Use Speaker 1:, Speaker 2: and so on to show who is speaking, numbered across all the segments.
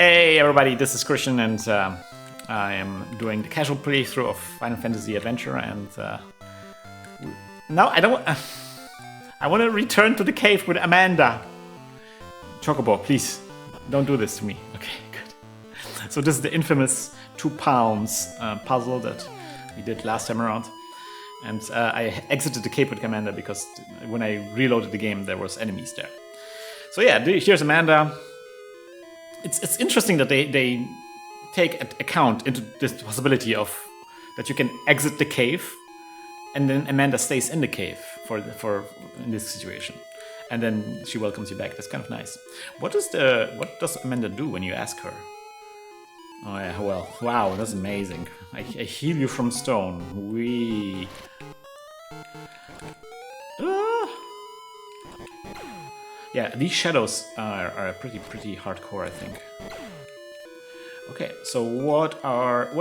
Speaker 1: Hey everybody, this is Christian, and I am doing the casual playthrough of Final Fantasy Adventure, and now I don't. I want to return to the cave with Amanda. Chocobo, please don't do this to me. Okay, good. So this is the infamous 2 pounds puzzle that we did last time around, and I exited the cave with Amanda because when I reloaded the game, there was enemies there. So yeah, here's Amanda. It's interesting that they take account into this possibility of that you can exit the cave, and then Amanda stays in the cave for in this situation, and then she welcomes you back. That's kind of nice. What does Amanda do when you ask her? Oh yeah, well, wow, that's amazing. I heal you from stone. Wee. Yeah, these shadows are pretty hardcore, I think. Okay, so what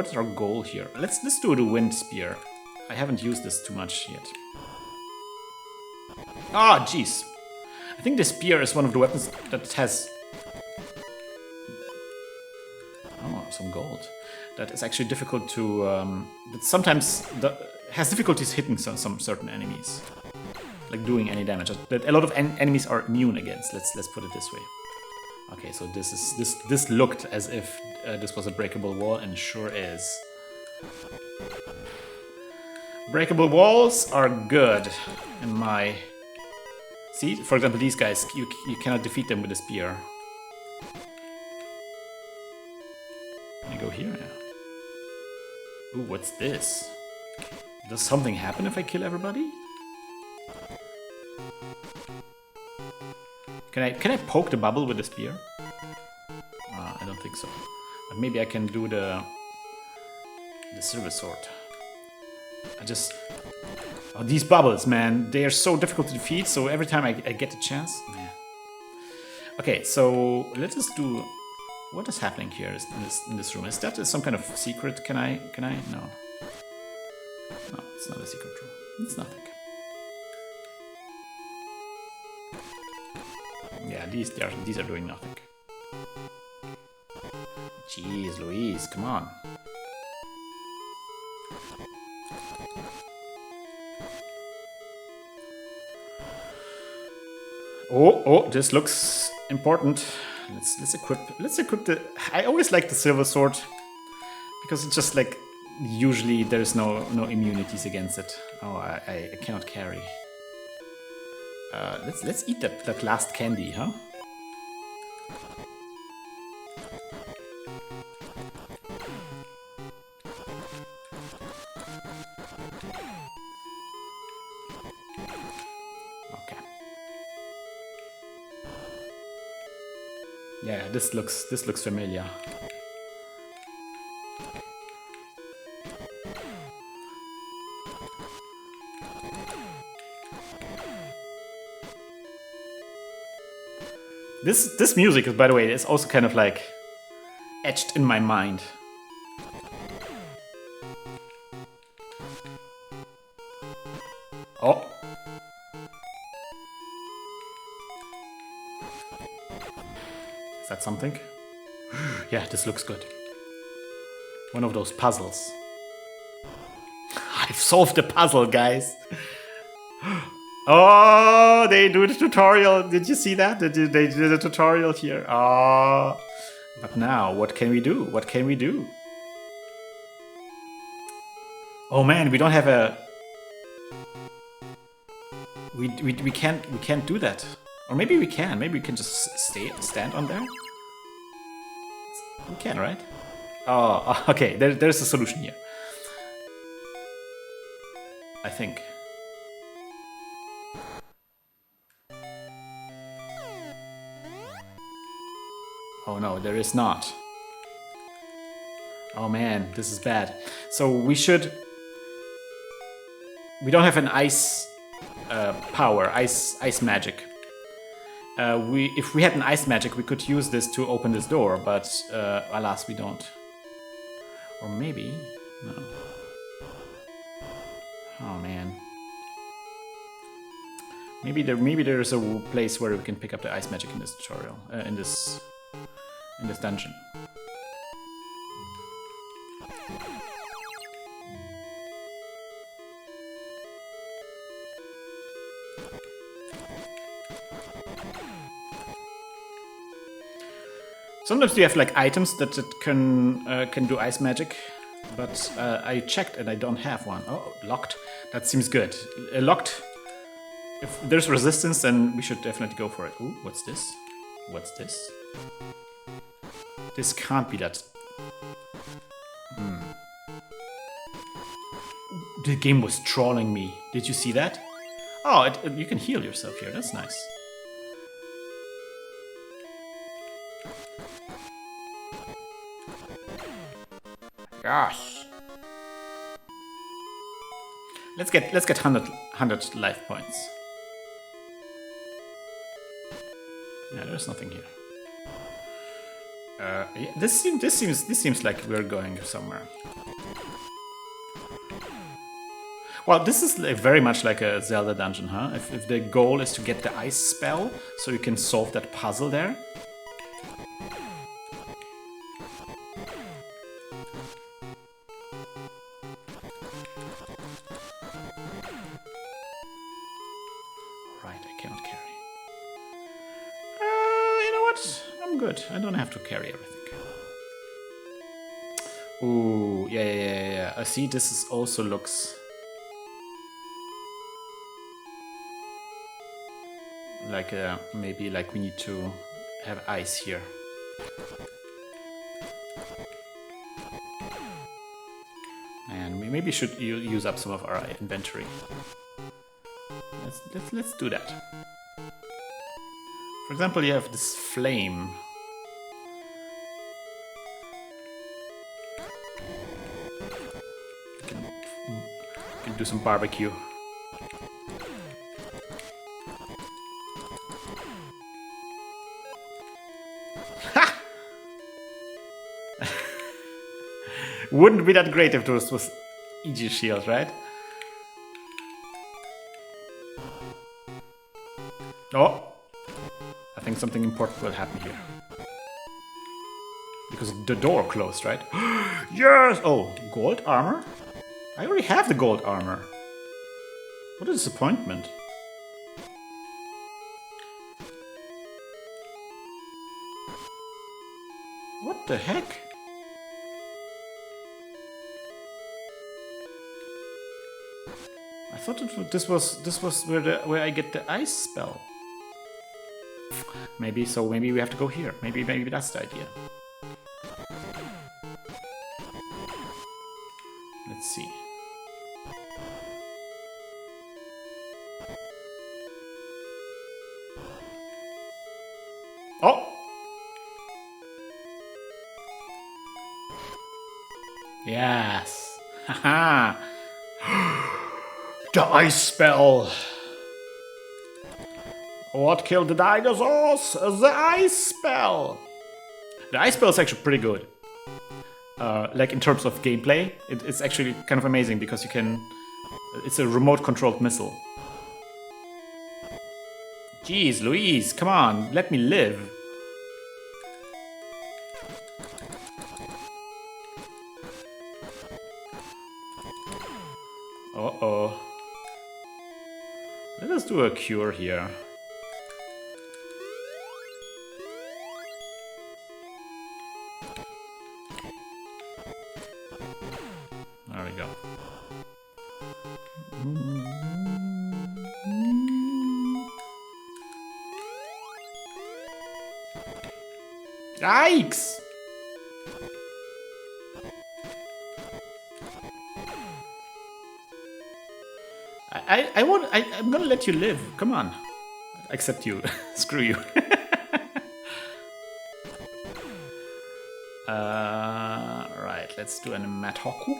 Speaker 1: is our goal here? Let's do the wind spear. I haven't used this too much yet. Ah, jeez. I think the spear is one of the weapons that has some gold. That is actually difficult to that sometimes has difficulties hitting some certain enemies. Like doing any damage that a lot of enemies are immune against. Let's put it this way. Okay, so this looked as if this was a breakable wall, and sure is. Breakable walls are good in my. See, for example, these guys, you cannot defeat them with a spear. Can I go here? Yeah. Ooh, what's this? Does something happen if I kill everybody? Can I poke the bubble with the spear? I don't think so. But maybe I can do the silver sword. Oh, these bubbles, man, they are so difficult to defeat. So every time I get the chance, man. Okay, so let's just do. What is happening here in this room? Is that some kind of secret? Can I? No. No, it's not a secret room. It's nothing. Yeah, these are doing nothing. Jeez, Louise, come on. Oh, this looks important. Let's equip the. I always like the silver sword because it's just like usually there's no immunities against it. Oh, I cannot carry. Let's eat that last candy, huh? Okay. Yeah, this looks familiar. This music, by the way, is also kind of like etched in my mind. Oh. Is that something? Yeah, this looks good. One of those puzzles. I've solved the puzzle, guys. Oh, they do the tutorial. Did you see that? They did the tutorial here. Oh. But now, what can we do? What can we do? Oh man, we don't have a. We can't do that. Or maybe we can. Maybe we can just stand on there. We can, right? Oh, okay. There's a solution here. I think. Oh no, there is not. Oh man, this is bad. So we don't have an ice power, ice magic. If we had an ice magic, we could use this to open this door, but alas, we don't. Or maybe, no. Oh man. Maybe there is a place where we can pick up the ice magic in this tutorial, in in this dungeon. Sometimes you have like items that can do ice magic, but I checked and I don't have one. Oh, locked. That seems good. Locked. If there's resistance, then we should definitely go for it. Ooh, what's this? What's this? This can't be that. The game was trolling me. Did you see that? Oh, you can heal yourself here. That's nice. Gosh. Let's get 100 life points. Yeah, there's nothing here. Yeah, this seems like we're going somewhere. Well, this is like very much like a Zelda dungeon, huh? If the goal is to get the ice spell, so you can solve that puzzle there. Right, I cannot carry. You know what? I'm good. I don't have to carry everything. Ooh, yeah. I see. This is also looks like maybe like we need to have ice here. And we maybe should use up some of our inventory. Let's do that. For example, you have this flame. You can do some barbecue. Wouldn't be that great if this was EG shield, right? Oh! I think something important will happen here. Because the door closed, right? Yes! Oh, gold armor? I already have the gold armor. What a disappointment. What the heck? I thought this was where I get the ice spell. Maybe we have to go here. Maybe that's the idea. Let's see. Oh! Yes! Haha! The ice spell! What killed the dinosaurs? The ice spell! The ice spell is actually pretty good. Like in terms of gameplay, it's actually kind of amazing because you can... It's a remote-controlled missile. Jeez, Louise, come on, let me live. Uh-oh. Let us do a cure here. There we go. Yikes! I'm gonna let you live. Come on. Except you. Screw you. Right, let's do an Matoku.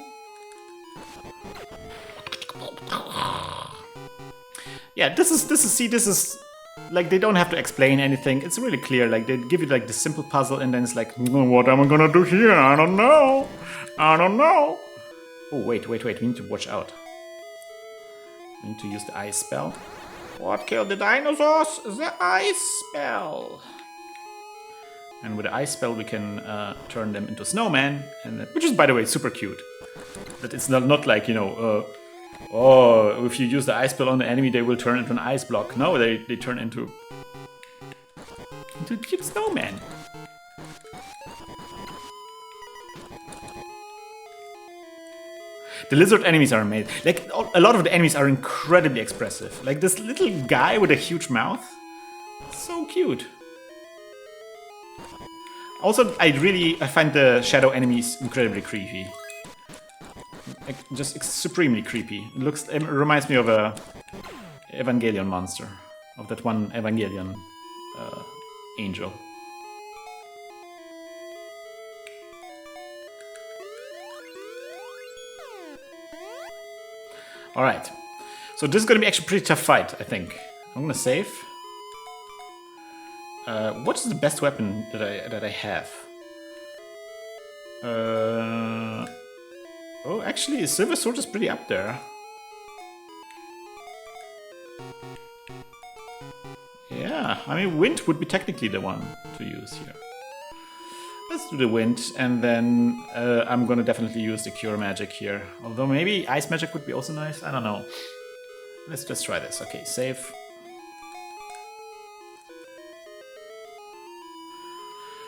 Speaker 1: Yeah, this is like, they don't have to explain anything. It's really clear. Like, they give you like the simple puzzle and then it's like, what am I gonna do here? I don't know. Oh, wait. We need to watch out. We need to use the ice spell. What killed the dinosaurs? The ice spell. And with the ice spell, we can turn them into snowmen, and which is, by the way, super cute. That it's not like, you know, oh, if you use the ice spell on the enemy, they will turn into an ice block. No, they turn into cute snowmen. The lizard enemies are amazing. Like, a lot of the enemies are incredibly expressive. Like this little guy with a huge mouth. So cute. Also, I find the shadow enemies incredibly creepy. Like, just supremely creepy. It reminds me of a Evangelion monster. Of that one Evangelion angel. Alright. So this is gonna be actually a pretty tough fight, I think. I'm gonna save. What is the best weapon that I have? Oh, actually, Silver Sword is pretty up there. Yeah, I mean, Wind would be technically the one to use here. Let's do the Wind, and then I'm gonna definitely use the Cure Magic here. Although maybe Ice Magic would be also nice, I don't know. Let's just try this. Okay, save.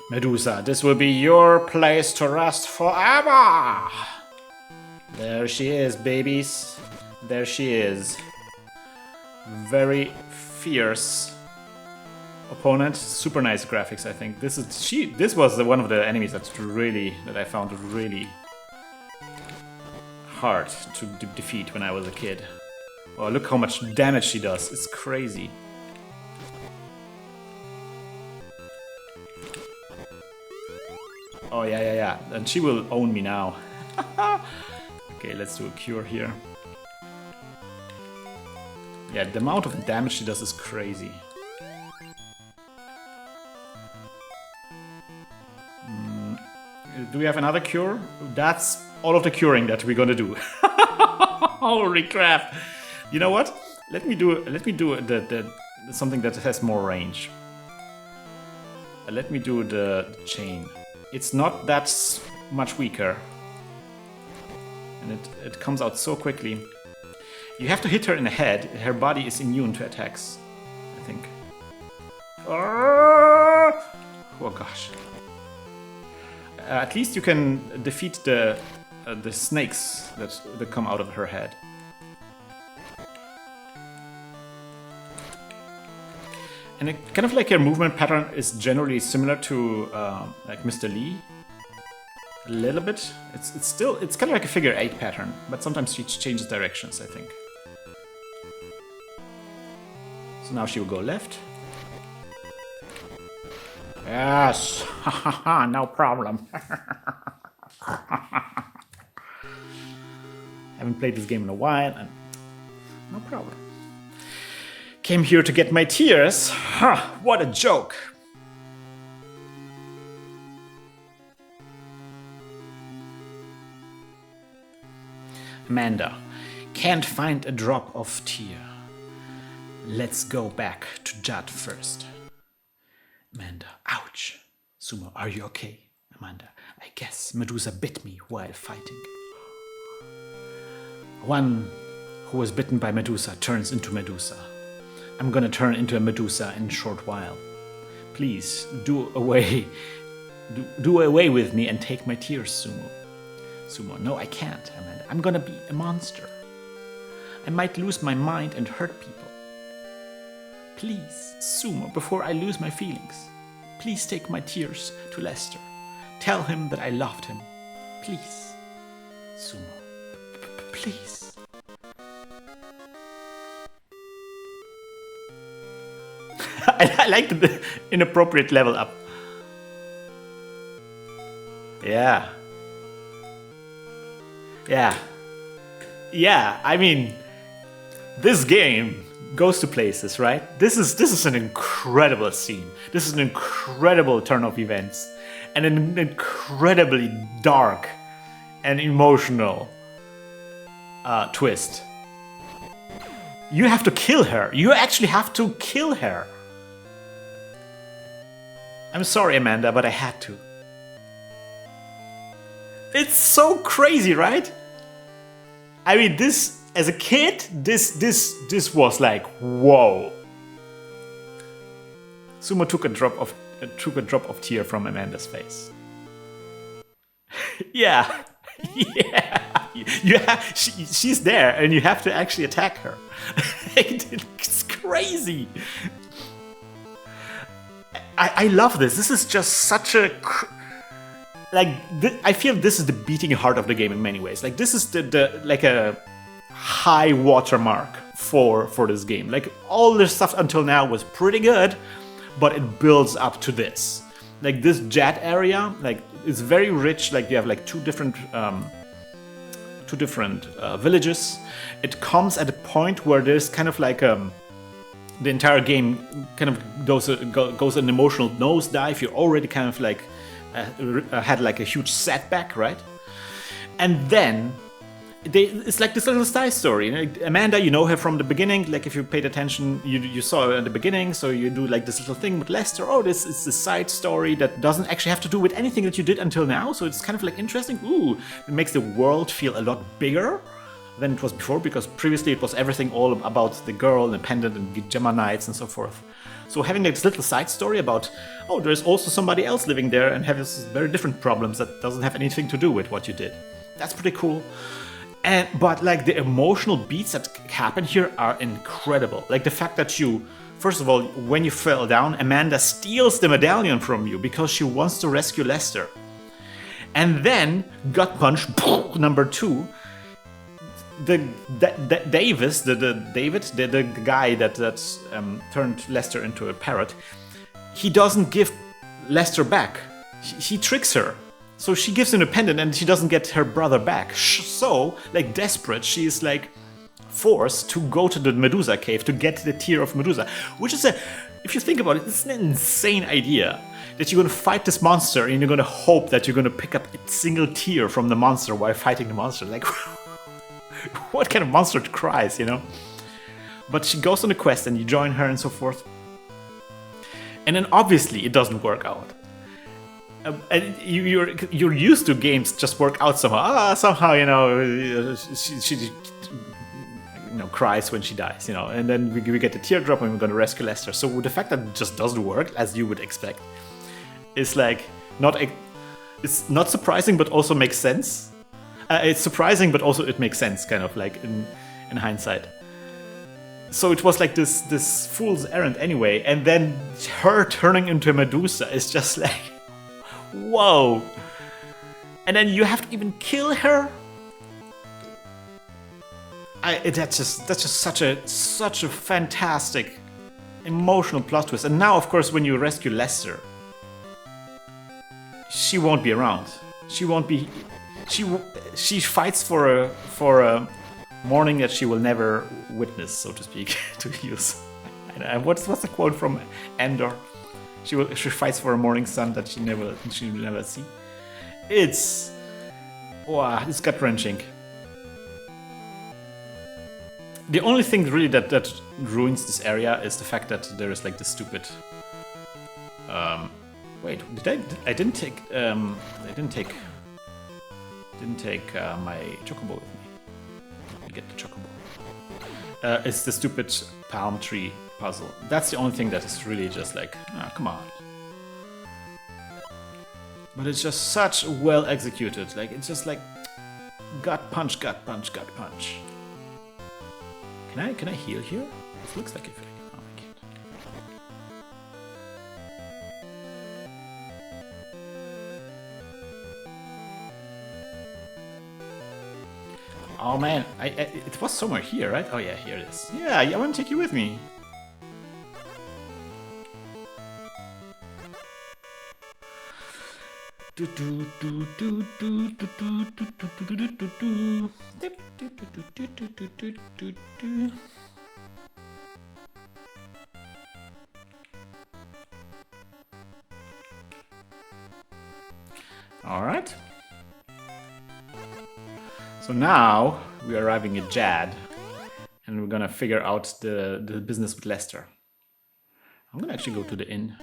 Speaker 1: Medusa, this will be your place to rest forever! There she is, babies. There she is. Very fierce opponent. Super nice graphics, I think. This was one of the enemies that I found really hard to defeat when I was a kid. Oh, look how much damage she does. It's crazy. Oh, yeah. And she will own me now. Okay, let's do a cure here. Yeah, the amount of damage she does is crazy. Do we have another cure? That's all of the curing that we're gonna do. Holy crap! You know what? Let me do the something that has more range. Let me do the chain. It's not that much weaker. And it comes out so quickly. You have to hit her in the head. Her body is immune to attacks, I think. Oh gosh. At least you can defeat the snakes that come out of her head. And kind of like her movement pattern is generally similar to like Mr. Lee. A little bit. It's kind of like a figure 8 pattern, but sometimes she changes directions, I think. So now she will go left. Yes, no problem. Haven't played this game in a while, and no problem. Came here to get my tears. Huh, what a joke. Amanda, can't find a drop of tear. Let's go back to Judd first. Amanda, ouch. Sumo, are you okay? Amanda, I guess Medusa bit me while fighting. One who was bitten by Medusa turns into Medusa. I'm gonna turn into a Medusa in a short while. Please, do away with me and take my tears, Sumo. Sumo, no, I can't, Amanda. I'm gonna be a monster. I might lose my mind and hurt people. Please, Sumo, before I lose my feelings, please take my tears to Lester. Tell him that I loved him. Please, Sumo, please. I like the inappropriate level up. Yeah. I mean, this game goes to places, right? This is an incredible scene. This is an incredible turn of events, and an incredibly dark and emotional twist. You have to kill her. You actually have to kill her. I'm sorry, Amanda, but I had to. It's so crazy, right? I mean, this, as a kid, this was like, whoa. Sumo took a drop of tear from Amanda's face. Yeah, yeah. She's there, and you have to actually attack her. It's crazy. I love this. This is just such a I feel this is the beating heart of the game in many ways. Like this is the like a high watermark for this game. Like all the stuff until now was pretty good, but it builds up to this. Like this jet area, like it's very rich. Like you have like two different villages. It comes at a point where there's kind of like the entire game kind of goes an emotional nosedive. You're already kind of like had like a huge setback, right? And then it's like this little side story. You know, Amanda, you know her from the beginning. Like if you paid attention, you saw her at the beginning. So you do like this little thing with Lester. Oh, this is a side story that doesn't actually have to do with anything that you did until now. So it's kind of like interesting. Ooh, it makes the world feel a lot bigger than it was before, because previously it was everything all about the girl and the pendant and Geminites and so forth. So having this little side story about, oh, there's also somebody else living there and has very different problems that doesn't have anything to do with what you did. That's pretty cool. But like the emotional beats that happen here are incredible. Like the fact that you, first of all, when you fell down, Amanda steals the medallion from you because she wants to rescue Lester. And then, gut punch, number 2, David, the guy that turned Lester into a parrot, he doesn't give Lester back. He tricks her. So she gives him a pendant and she doesn't get her brother back. So, like desperate, she is like forced to go to the Medusa cave to get the tear of Medusa. Which is if you think about it, it's an insane idea. That you're gonna fight this monster and you're gonna hope that you're gonna pick up a single tear from the monster while fighting the monster. Like, what kind of monster cries, you know? But she goes on a quest and you join her and so forth. And then obviously it doesn't work out. And you're used to games just work out somehow. Somehow, you know, she cries when she dies, you know. And then we get the teardrop and we're going to rescue Lester. So the fact that it just doesn't work, as you would expect, is like it's not surprising, but also makes sense. It's surprising, but also it makes sense, kind of like in hindsight. So it was like this fool's errand anyway, and then her turning into a Medusa is just like, whoa! And then you have to even kill her. That's just such a fantastic emotional plot twist. And now, of course, when you rescue Lester, she won't be around. She won't be. She fights for a morning that she will never witness, so to speak, to use. What's the quote from Endor? She fights for a morning sun that she will never see. It's gut wrenching. The only thing really that ruins this area is the fact that there is like this stupid. Wait, I didn't take my chocobo with me. Let me get the chocobo. It's the stupid palm tree puzzle. That's the only thing that is really just like, come on. But it's just such well executed. Like it's just like gut punch, gut punch, gut punch. Can I heal here? It looks like it. Oh, I can't. Oh man, it was somewhere here, right? Oh yeah, here it is. Yeah, I want to take you with me. All right. So now we're arriving at Jad, and we're gonna figure out the business with Lester. I'm gonna actually go to the inn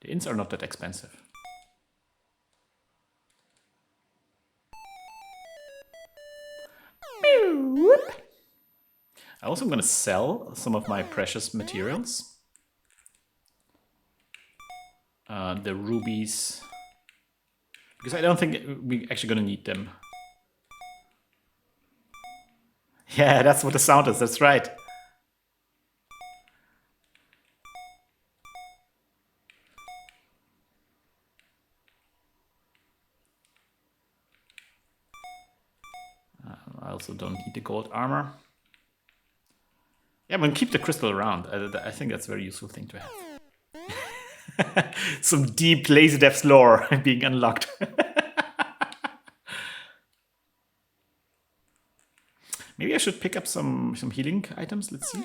Speaker 1: The inns are not that expensive. I also am going to sell some of my precious materials. The rubies. Because I don't think we're actually going to need them. Yeah, that's what the sound is, that's right. I also don't need the gold armor. Yeah, I'm gonna keep the crystal around. I think that's a very useful thing to have. Some deep lazy devs lore being unlocked. Maybe I should pick up some healing items. Let's see.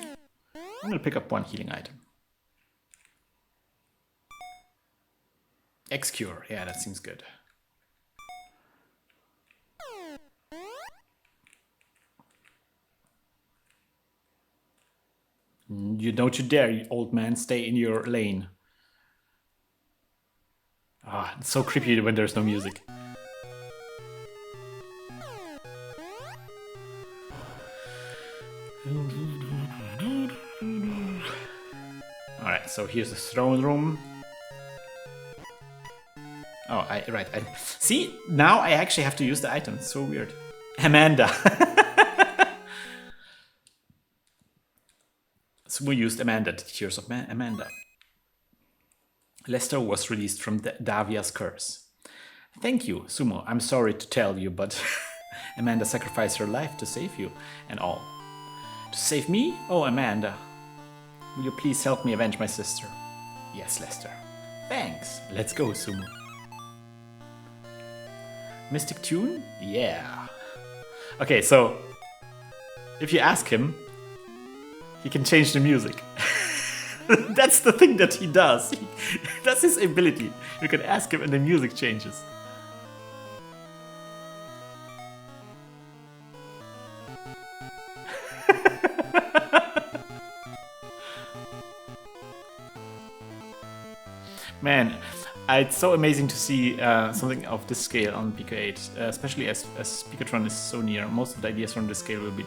Speaker 1: I'm gonna pick up one healing item. X-Cure. Yeah, that seems good. You don't you dare, you old man, stay in your lane. Ah, it's so creepy when there's no music. Alright, so here's the throne room. Oh, right. See, now I actually have to use the item. It's so weird. Amanda. So we used Amanda, the Tears of Amanda. Lester was released from Davia's curse. Thank you, Sumo. I'm sorry to tell you, but Amanda sacrificed her life to save you and all. To save me? Oh, Amanda. Will you please help me avenge my sister? Yes, Lester. Thanks. Let's go, Sumo. Mystic Tune? Yeah. Okay, so if you ask him, he can change the music. That's the thing that he does. That's his ability. You can ask him and the music changes. Man, it's so amazing to see something of this scale on Pico 8, especially as Picotron is so near. Most of the ideas from this scale will be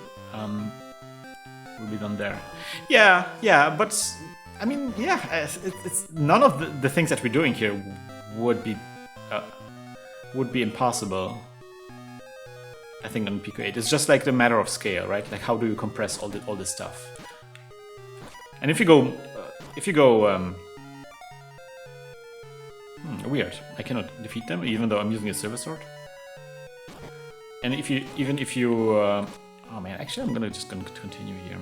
Speaker 1: done there. Yeah, but I mean, yeah, it's none of the things that we're doing here would be impossible. I think on Pico 8, it's just like the matter of scale, right? Like how do you compress all this stuff? And if you go, weird. I cannot defeat them even though I'm using a silver sword. And even if you oh man, actually I'm just gonna continue here.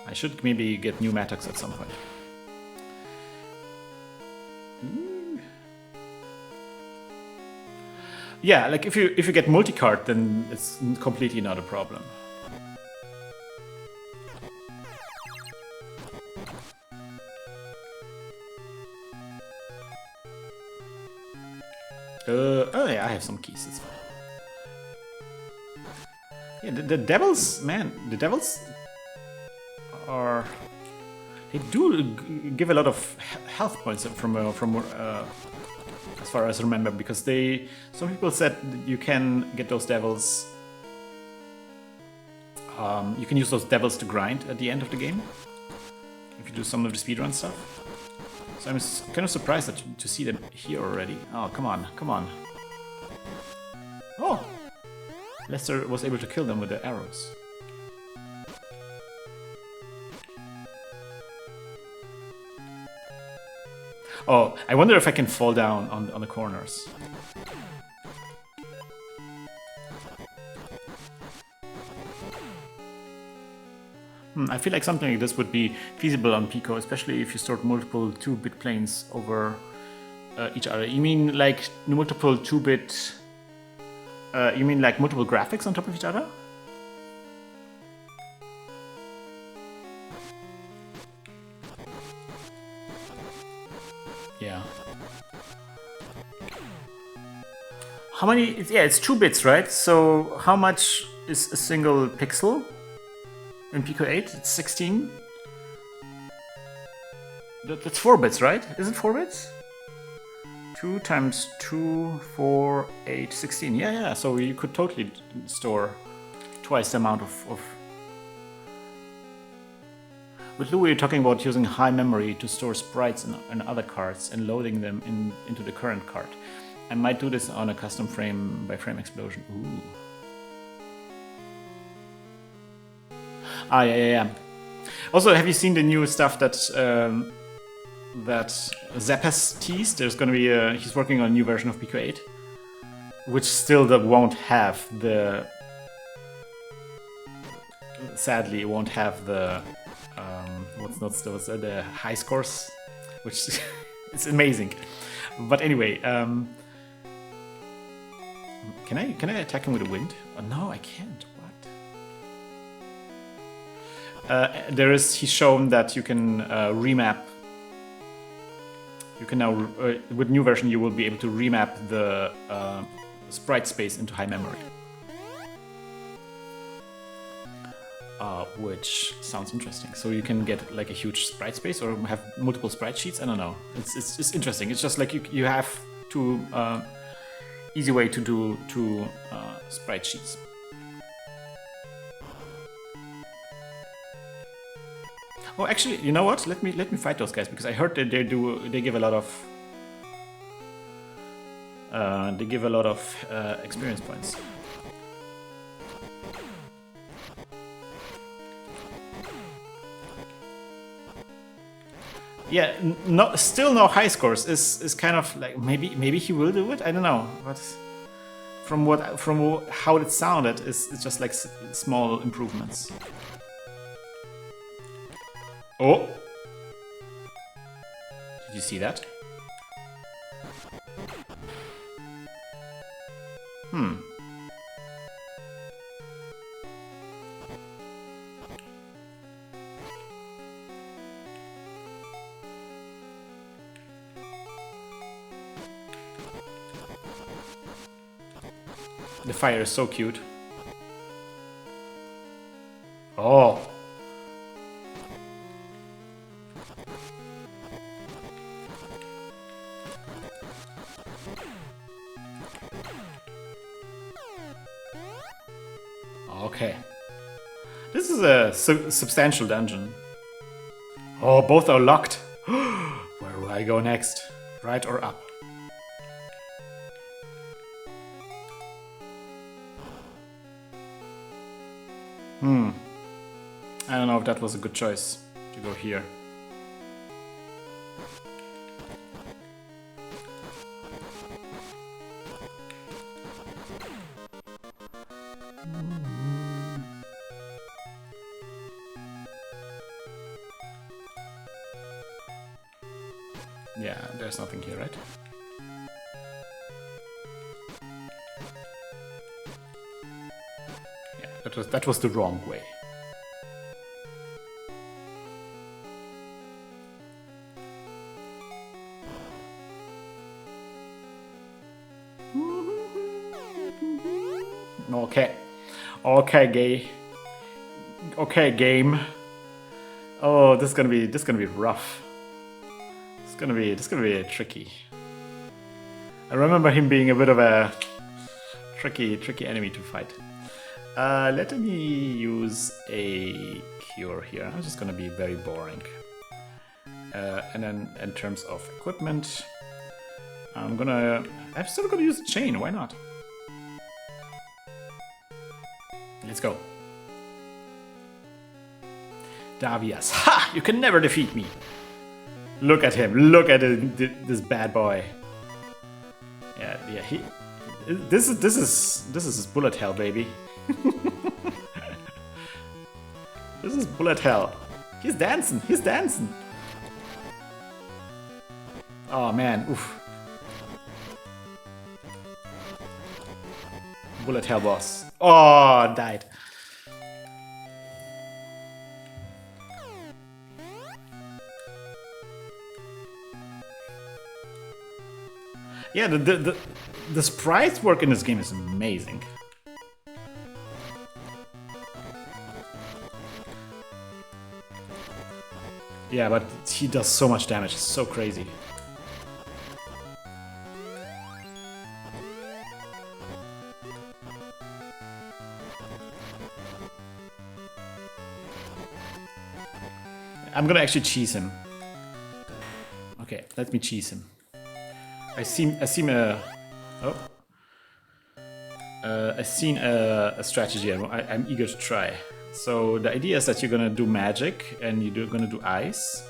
Speaker 1: I should maybe get new Matox at some point. Yeah, like if you get multi-card, then it's completely not a problem. Oh yeah, I have some keys, it's fine. Yeah, the devils, man, the devils are... They do give a lot of health points from as far as I remember, because some people said that you can get those devils... you can use those devils to grind at the end of the game, if you do some of the speedrun stuff. So I'm kind of surprised to see them here already. Oh, come on. Oh! Lester was able to kill them with the arrows. Oh, I wonder if I can fall down on the corners. I feel like something like this would be feasible on Pico, especially if you stored multiple 2-bit planes over each other. You mean like multiple 2-bit... you mean like multiple graphics on top of each other? Yeah. How many... Yeah, it's 2 bits, right? So how much is a single pixel? In Pico 8, it's 16. That's 4 bits, right? Is it 4 bits? 2 times 2, 4, 8, 16. Yeah, so you could totally store twice the amount of... With Lou, we're talking about using high memory to store sprites in other cards and loading them into the current card. I might do this on a custom frame by frame explosion. Ooh. Ah, yeah. Also, have you seen the new stuff that Zep has teased? There's gonna be he's working on a new version of Pico 8, which still won't have the... Sadly, it won't have the what's the high scores, which is amazing. But anyway, can I attack him with a wind? Oh, no, I can't. What? He's shown that you can remap. You can now, with new version, you will be able to remap the sprite space into high memory. Which sounds interesting. So you can get like a huge sprite space or have multiple sprite sheets. I don't know. It's interesting. It's just like you have two easy way to do two sprite sheets. Oh, actually, you know what? Let me fight those guys because I heard that they give a lot of experience points. Yeah, still no high scores is kind of like maybe he will do it. I don't know, but from how it sounded, it's just like small improvements. Oh, did you see that? The fire is so cute. Oh. Okay. This is a substantial dungeon. Oh, both are locked. Where will I go next? Right or up? I don't know if that was a good choice to go here. Yeah, there's nothing here, right? Yeah, that was the wrong way. Okay. Okay, gay. Okay, game. Oh, this is gonna be rough. This is gonna be tricky. I remember him being a bit of a tricky enemy to fight. Let me use a cure here. I'm just gonna be very boring. And then in terms of equipment, I'm still gonna use a chain. Why not? Let's go. Davias. Ha! You can never defeat me. Look at him. Look at this bad boy. Yeah. This is bullet hell, baby. This is bullet hell. He's dancing. Oh man. Oof. Bullet hell boss. Oh, died. Yeah, the sprites work in this game is amazing. Yeah, but he does so much damage. It's so crazy. I'm gonna actually cheese him. Okay, let me cheese him. I seen a strategy I'm eager to try. So the idea is that you're gonna do magic and you're gonna do ice.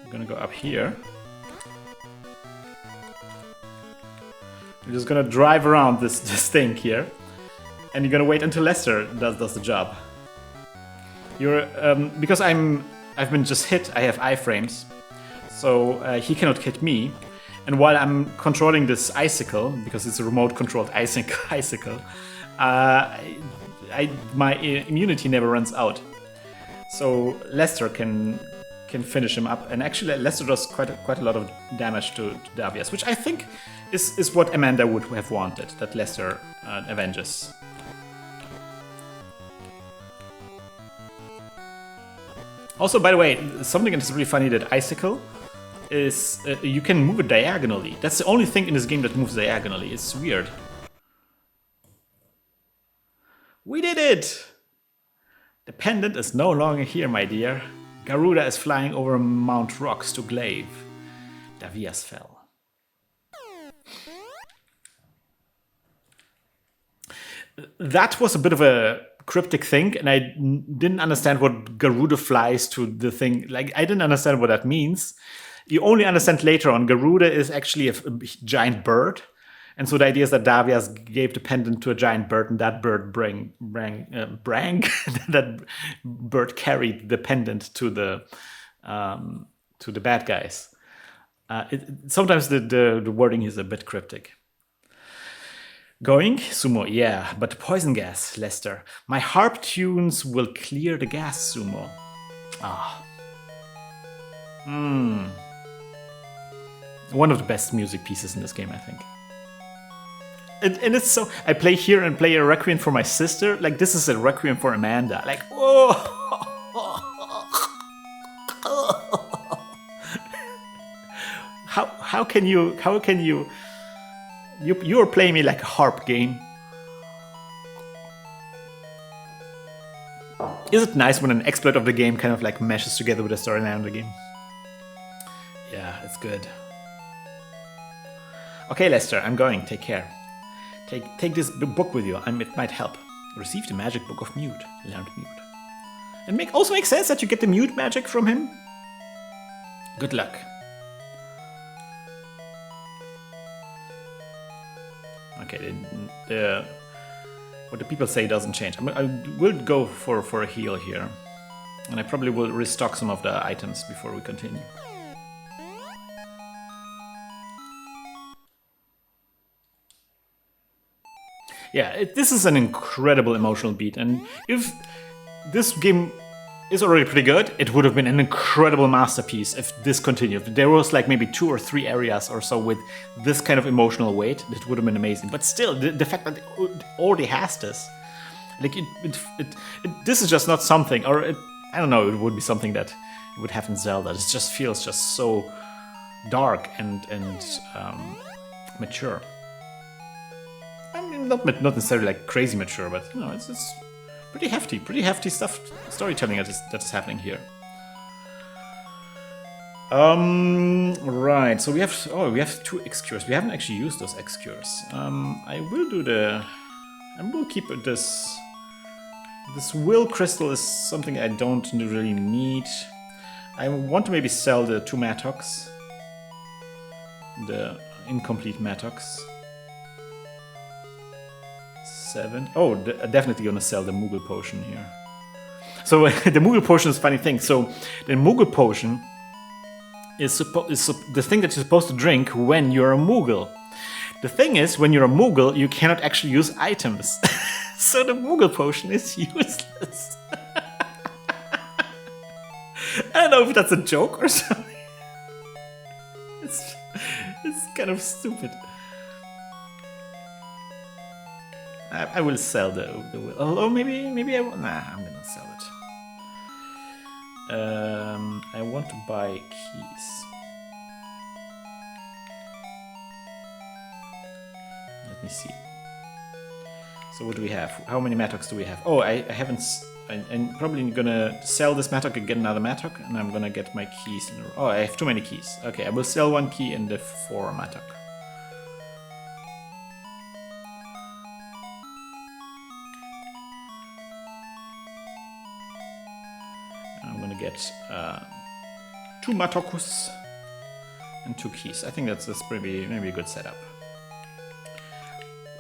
Speaker 1: I'm gonna go up here. You're just gonna drive around this thing here, and you're gonna wait until Lester does the job. You're because I've been just hit. I have iframes, so he cannot hit me. And while I'm controlling this icicle, because it's a remote-controlled icicle, my immunity never runs out. So Lester can finish him up, and actually Lester does quite a lot of damage to Davias, which I think is what Amanda would have wanted, that Lester avenges. Also, by the way, something that's really funny that icicle is you can move it diagonally. That's the only thing in this game that moves diagonally. It's weird. We did it! The pendant is no longer here, my dear. Garuda is flying over Mount Rocks to Glaive. Davias fell. That was a bit of a cryptic thing, and I didn't understand what Garuda flies to the thing. Like, I didn't understand what that means. You only understand later on, Garuda is actually a giant bird. And so the idea is that Davias gave the pendant to a giant bird, and that bird that bird carried the pendant to the bad guys. Sometimes the wording is a bit cryptic. Going? Sumo, yeah, but poison gas, Lester. My harp tunes will clear the gas, Sumo. One of the best music pieces in this game, I think. And it's so... I play here and play a Requiem for my sister. Like, this is a Requiem for Amanda. Like, whoa! How can you... You're playing me like a harp game. Is it nice when an exploit of the game kind of like meshes together with the storyline of the game? Yeah, it's good. Okay, Lester, I'm going. Take care. Take this book with you. It might help. Receive the magic book of mute. Learned mute. It also makes sense that you get the mute magic from him. Good luck. Okay, what the people say doesn't change. I will go for a heal here. And I probably will restock some of the items before we continue. Yeah, this is an incredible emotional beat, and if this game is already pretty good, it would have been an incredible masterpiece if this continued. If there was like maybe 2 or 3 areas or so with this kind of emotional weight, it would have been amazing. But still, the fact that it already has this, like this is just not something, or I don't know, it would be something that it would have in Zelda. It just feels just so dark and mature. I mean, not necessarily like crazy mature, but you know, it's pretty hefty stuff, storytelling that is happening here. Right. So we have 2 X-Cures. We haven't actually used those X-Cures. I will keep this. This will crystal is something I don't really need. I want to maybe sell the 2 Mattox, the incomplete Mattox. 7. Oh, definitely gonna sell the Moogle potion here. So the Moogle potion is a funny thing. So the Moogle potion is the thing that you're supposed to drink when you're a Moogle. The thing is, when you're a Moogle, you cannot actually use items. So the Moogle potion is useless. I don't know if that's a joke or something. It's kind of stupid. I will sell the will. Although maybe I will. Nah, I'm gonna sell it. I want to buy keys. Let me see. So what do we have? How many Mattocks do we have? Oh, I haven't. I'm probably gonna sell this Mattock and get another Mattock, and I'm gonna get my keys in a row. Oh, I have too many keys. Okay, I will sell one key in the 4 Mattock. I'm gonna get 2 Mattocks and 2 keys. I think that's maybe a good setup.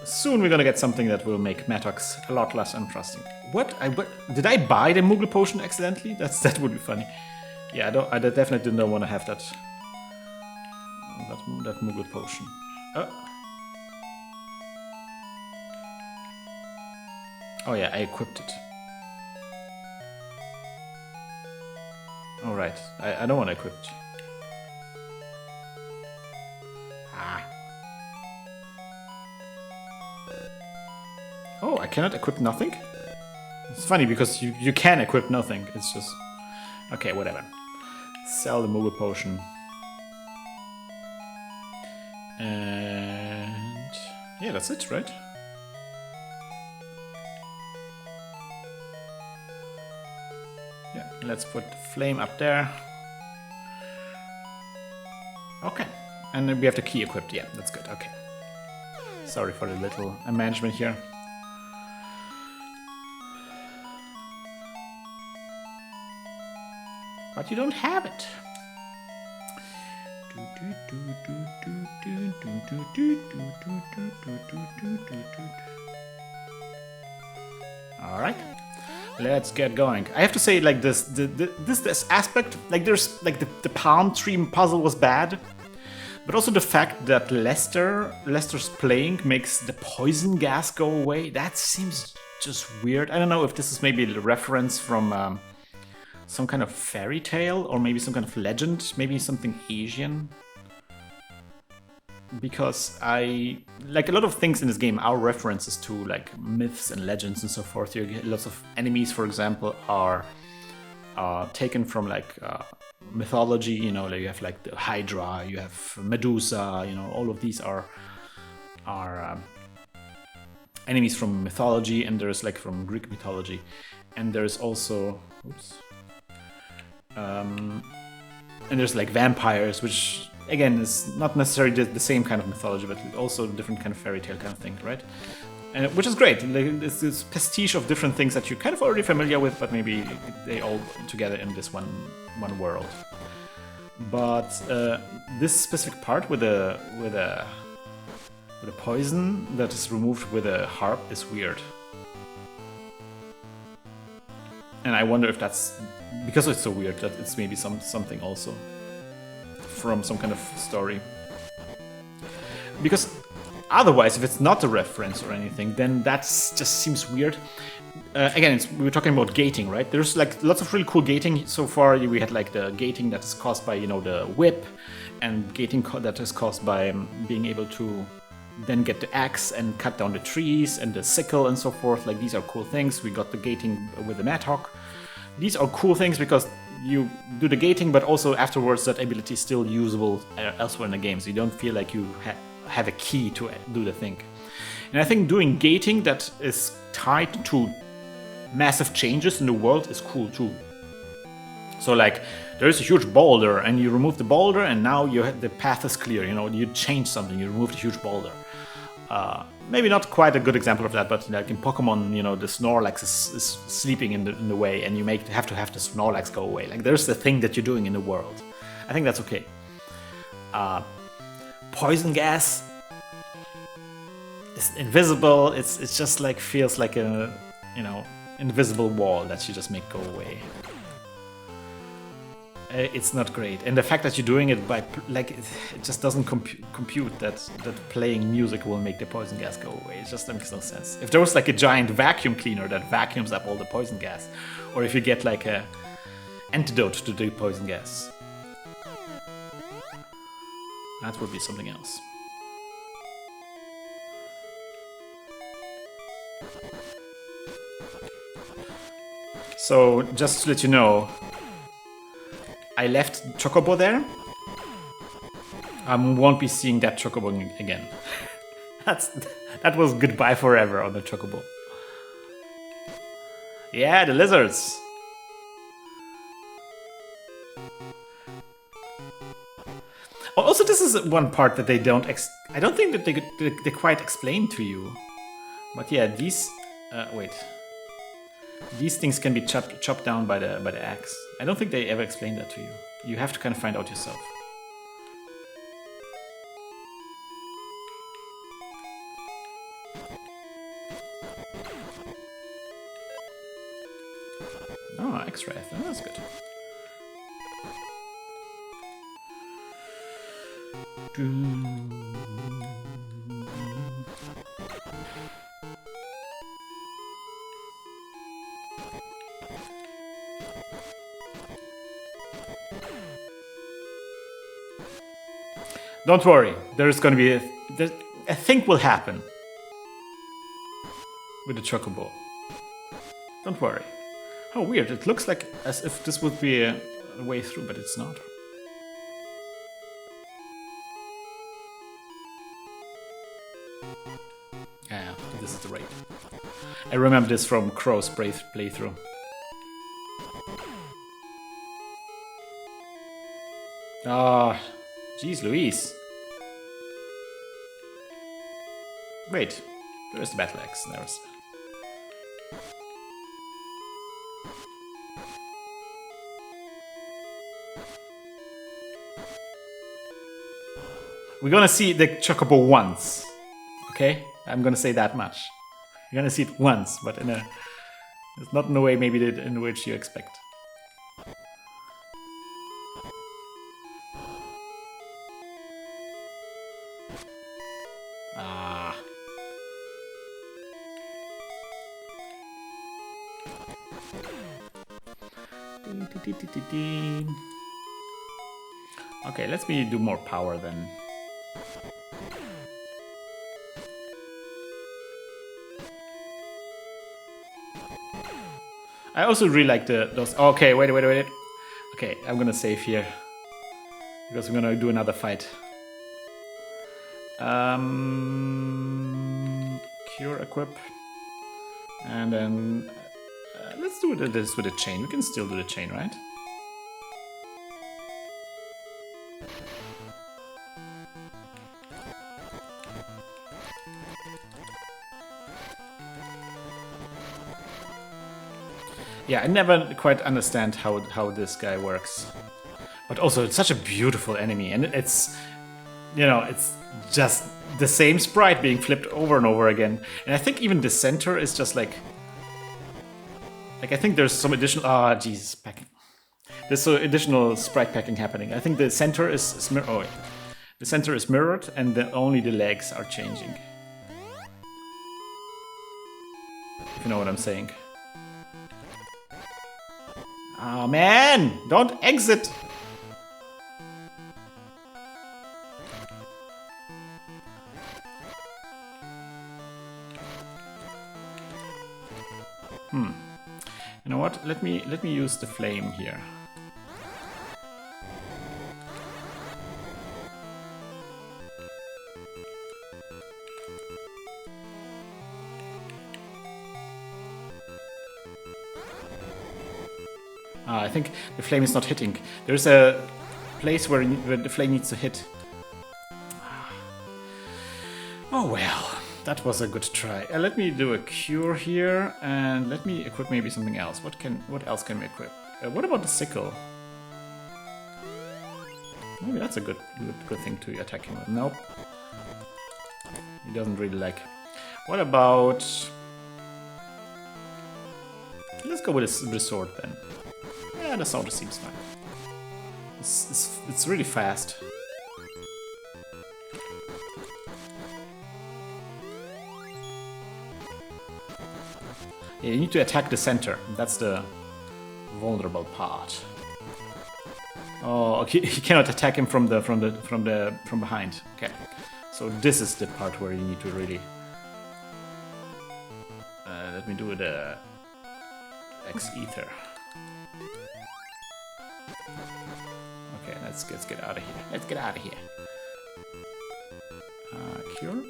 Speaker 1: Soon we're gonna get something that will make Mattocks a lot less interesting. What? Did I buy the Moogle potion accidentally? That would be funny. Yeah, I definitely don't want to have that Moogle potion. Oh yeah, I equipped it. All right, I don't want to equip it. Oh, I cannot equip nothing? It's funny because you can equip nothing. It's just... Okay, whatever. Sell the Moogle potion. And... yeah, that's it, right? Yeah, let's put the flame up there. Okay. And then we have the key equipped. Yeah, that's good. Okay. Sorry for the little management here. But you don't have it. All right, let's get going. I have to say, like this aspect, like there's like the palm tree puzzle was bad, but also the fact that Lester's playing makes the poison gas go away. That seems just weird. I don't know if this is maybe a reference from some kind of fairy tale or maybe some kind of legend, maybe something Asian. Because like a lot of things in this game are references to like myths and legends and so forth. You get lots of enemies, for example, are taken from like mythology. You know, like you have like the Hydra, you have Medusa. You know, all of these are enemies from mythology, and there's like from Greek mythology, and there's also and there's like vampires, which again is not necessarily the same kind of mythology, but also a different kind of fairy tale kind of thing, right? Which is great. Like, it's this pastiche of different things that you're kind of already familiar with, but maybe they all together in this one world. But this specific part with a poison that is removed with a harp is weird. And I wonder if that's because it's so weird that it's maybe something also from some kind of story. Because otherwise, if it's not a reference or anything, then that just seems weird. Again, we were talking about gating, right? There's like lots of really cool gating so far. We had like the gating that is caused by, you know, the whip, and gating that is caused by being able to then get the axe and cut down the trees, and the sickle and so forth. Like, these are cool things. We got the gating with the Mattock. These are cool things because you do the gating, but also afterwards that ability is still usable elsewhere in the game, so you don't feel like you have a key to do the thing. And I think doing gating that is tied to massive changes in the world is cool too. So like, there's a huge boulder, and you remove the boulder, and now the path is clear. You know, you change something, you remove the huge boulder. Maybe not quite a good example of that, but like in Pokemon, you know, the Snorlax is sleeping in the way, and you have to have the Snorlax go away. Like, there's the thing that you're doing in the world. I think that's okay. Poison gas is invisible. It's just like feels like a, you know, invisible wall that you just make go away. It's not great, and the fact that you're doing it by like it just doesn't compute that playing music will make the poison gas go away. It just makes no sense. If there was like a giant vacuum cleaner that vacuums up all the poison gas, or if you get like a antidote to the poison gas, that would be something else. So, just to let you know, I left Chocobo there. I won't be seeing that Chocobo again. That was goodbye forever on the Chocobo. Yeah, the lizards. Also, this is one part that they don't. I don't think that they quite explain to you. But yeah, these. Wait. These things can be chopped down by the axe. I don't think they ever explained that to you. You have to kind of find out yourself. Oh, X-ray. Oh, that's good. Don't worry, there's going to be a thing will happen with the Chocobo. Don't worry. How weird, it looks like as if this would be a way through, but it's not. Yeah, this is the raid. I remember this from Crow's playthrough. Ah, jeez Louise. Wait, there's the battle axe. There's. We're gonna see the Chocobo once, okay? I'm gonna say that much. You're gonna see it once, but it's not in a way maybe in which you expect. Ah. Okay, let me do more power then. I also really like those. Okay, wait. Okay, I'm gonna save here because we're gonna do another fight. Cure equip, and then let's do this with a chain. We can still do the chain, right? Yeah, I never quite understand how this guy works. But also, it's such a beautiful enemy, and it's, you know, it's just the same sprite being flipped over and over again. And I think even the center is just like I think there's some additional, Jesus, packing. There's some additional sprite packing happening. I think the center is the center is mirrored, and only the legs are changing. If you know what I'm saying. Oh man, don't exit! You know what? Let me use the flame here. I think the flame is not hitting. There's a place where the flame needs to hit. Oh well, that was a good try. Let me do a cure here, and let me equip maybe something else. What else can we equip? What about the sickle? Maybe that's a good thing to attack him with. Nope. He doesn't really like. What about? Let's go with the sword then. Yeah, the sword seems fine. It's really fast. Yeah, you need to attack the center. That's the vulnerable part. Oh, okay. He cannot attack him from behind. Okay, so this is the part where you need to really let me do the X ether. Okay, let's get out of here. Let's get out of here. Cure.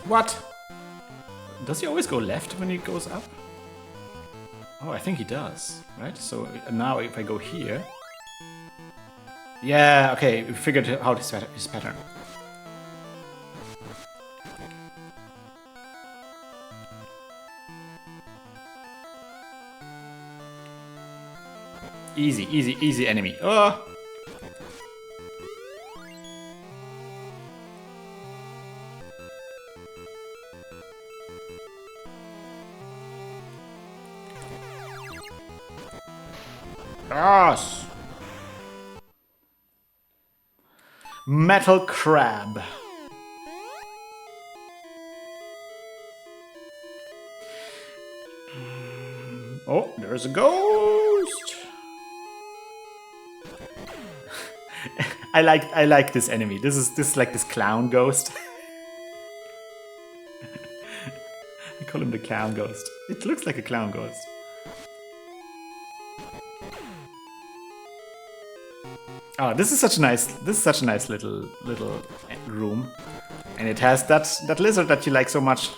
Speaker 1: What? Does he always go left when he goes up? Oh, I think he does, right? So now if I go here... Yeah, okay, we figured out his pattern. Easy, easy, easy enemy. Oh! Yes! Metal crab. Oh, there's a ghost. I like this enemy. This is like this clown ghost. I call him the clown ghost. It looks like a clown ghost. Oh, this is such a nice little room, and it has that lizard that you like so much.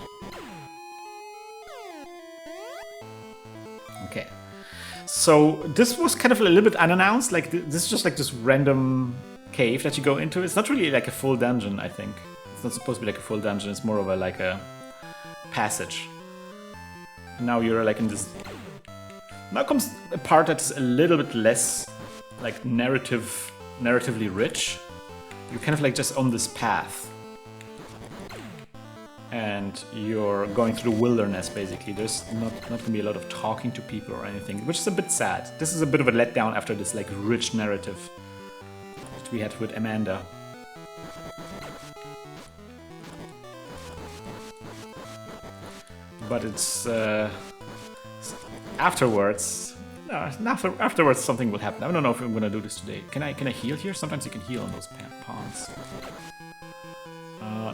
Speaker 1: Okay, so this was kind of a little bit unannounced. Like this is just like this random cave that you go into. It's not really like a full dungeon. I think it's not supposed to be like a full dungeon. It's more of a like a passage. Now you're like in this. Now comes a part that's a little bit less like narratively rich. You're kind of like just on this path, and you're going through the wilderness basically. There's not gonna be a lot of talking to people or anything, which is a bit sad. This is a bit of a letdown after this like rich narrative that we had with Amanda. But it's afterwards. No, afterwards something will happen. I don't know if I'm gonna do this today. Can I heal here? Sometimes you can heal on those ponds.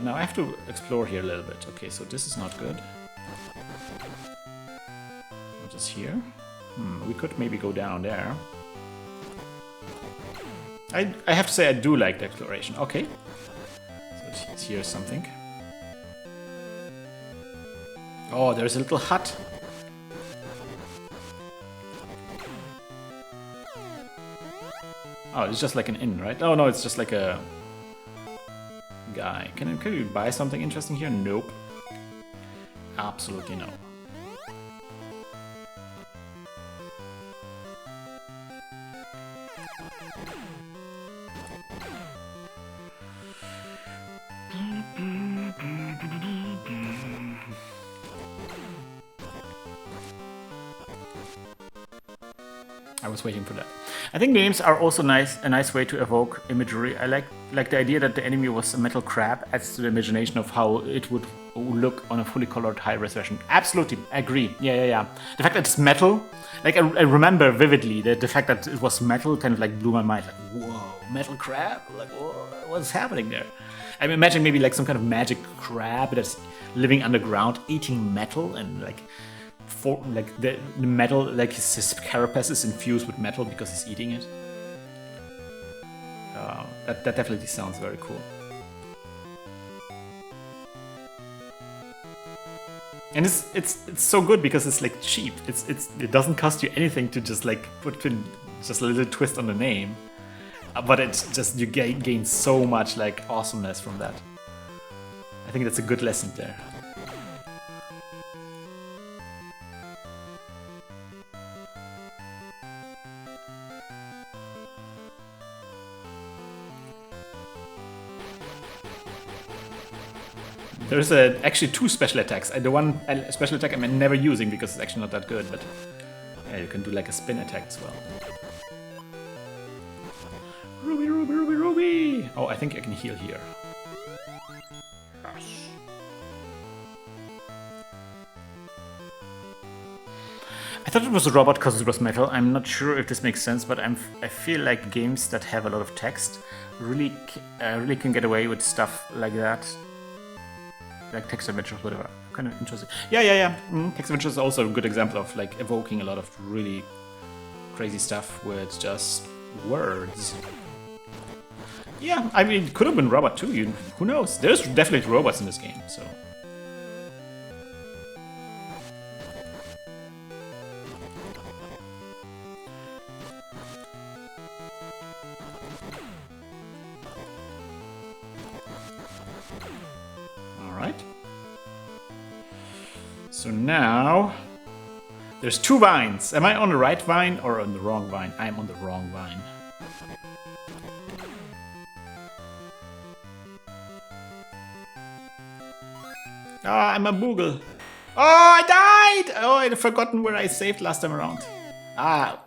Speaker 1: Now I have to explore here a little bit. Okay, so this is not good. What is here? We could maybe go down there. I have to say I do like the exploration. Okay. So here's something. Oh, there's a little hut. Oh, it's just like an inn, right? Oh no, it's just like a guy. Can we buy something interesting here? Nope. Absolutely no. I was waiting for that. I think names are also a nice way to evoke imagery. I like the idea that the enemy was a metal crab adds to the imagination of how it would look on a fully colored high res version. Absolutely, I agree. Yeah. The fact that it's metal, like I remember vividly the fact that it was metal kind of like blew my mind. Like, whoa, metal crab? Like, whoa, what's happening there? I mean, imagine maybe like some kind of magic crab that's living underground, eating metal and like. The metal, like his carapace is infused with metal because he's eating it. That definitely sounds very cool. And it's so good because it's like cheap. It doesn't cost you anything to just like put in just a little twist on the name, but it's just you gain so much like awesomeness from that. I think that's a good lesson there. There's actually two special attacks. The one special attack I'm never using because it's actually not that good, but yeah, you can do like a spin attack as well. Ruby, Ruby, Ruby, Ruby! Oh, I think I can heal here. thought it was a robot because it was metal. I'm not sure if this makes sense, but I feel like games that have a lot of text really can get away with stuff like that. Like text adventures, whatever. Kind of interesting. Yeah. Text adventures is also a good example of like evoking a lot of really crazy stuff where it's just words. Yeah, I mean, it could have been robot too. Who knows? There's definitely robots in this game, so. So now, there's 2 vines. Am I on the right vine or on the wrong vine? I'm on the wrong vine. Ah, I'm a boogle. Oh, I died! Oh, I'd forgotten where I saved last time around. Ah.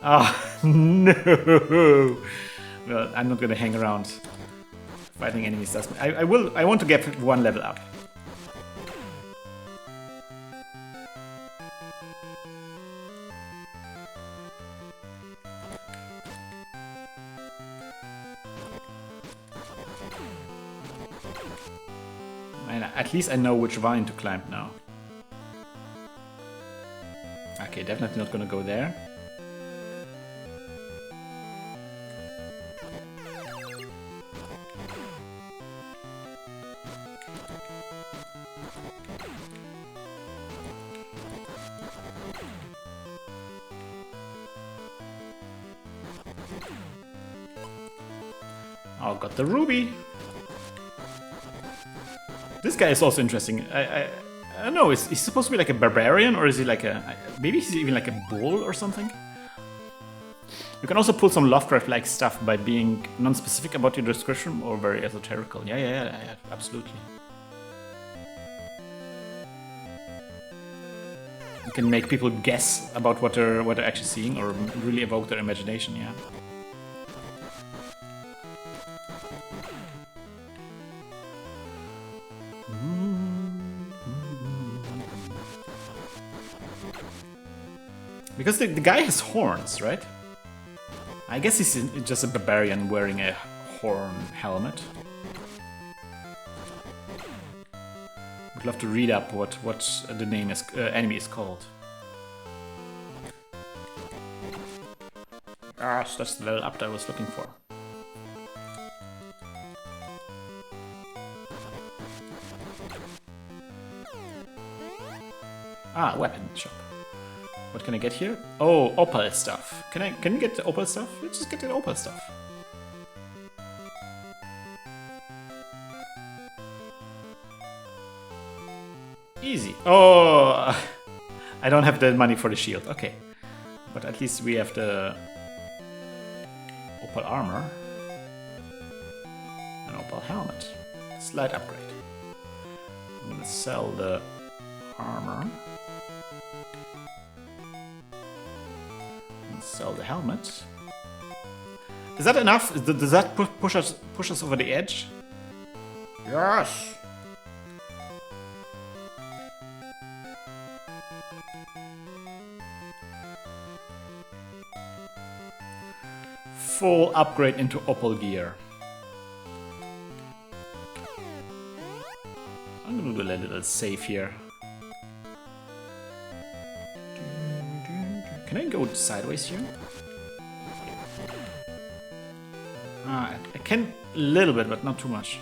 Speaker 1: Oh, no. Well, I'm not gonna hang around. Fighting enemies does. I want to get 1 level up. And at least I know which vine to climb now. Okay, definitely not gonna go there. Oh, got the ruby. This guy is also interesting. I don't know, is he supposed to be like a barbarian or is he like a... Maybe he's even like a bull or something? You can also pull some Lovecraft-like stuff by being non-specific about your description or very esoterical. Yeah, absolutely. You can make people guess about what they're actually seeing or really evoke their imagination, yeah. Because the guy has horns, right? I guess he's just a barbarian wearing a horn helmet. Would love to read up what the name is, enemy is called. Ah, so that's the level up that I was looking for. Ah, weapon shop. What can I get here? Oh, opal stuff. Can you get the opal stuff? Let's just get the opal stuff. Easy. Oh, I don't have the money for the shield. Okay, but at least we have the opal armor, an opal helmet. Slight upgrade. I'm gonna sell the armor. Sell the helmet. Is that enough? Does that push us over the edge? Yes. Full upgrade into opal gear. I'm gonna do a little save here. Can I go sideways here? Ah, I can a little bit, but not too much.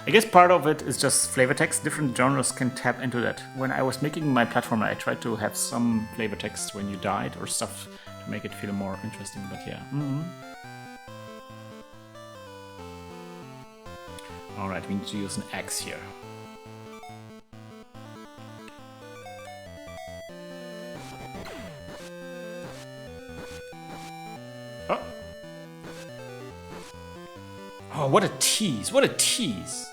Speaker 1: I guess part of it is just flavor text. Different genres can tap into that. When I was making my platformer, I tried to have some flavor text when you died or stuff to make it feel more interesting, but yeah. Alright, we need to use an axe here. Oh! Oh, what a tease! What a tease!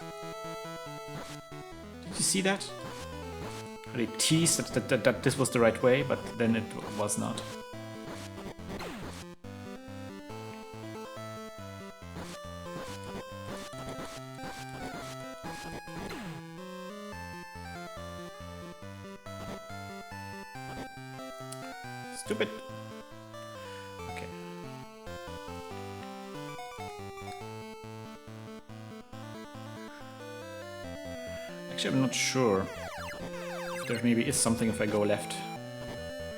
Speaker 1: Did you see that? They teased that this was the right way, but then it was not. Stupid. Okay. Actually, I'm not sure. There maybe is something if I go left.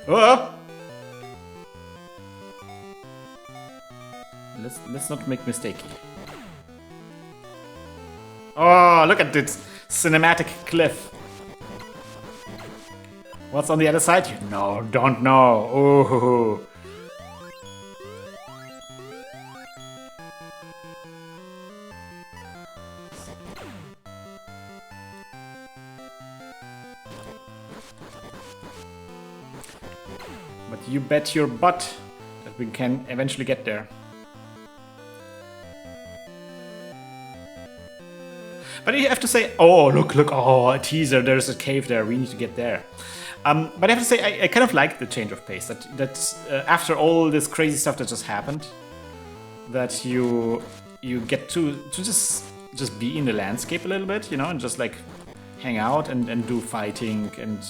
Speaker 1: Oh! Let's not make mistakey. Oh, look at this cinematic cliff. What's on the other side? You don't know. Oh. But you bet your butt that we can eventually get there. But you have to say, oh, look, oh, a teaser, there's a cave there, we need to get there. But I have to say, I kind of like the change of pace, that after all this crazy stuff that just happened, that you get to just be in the landscape a little bit, you know, and just like hang out and do fighting and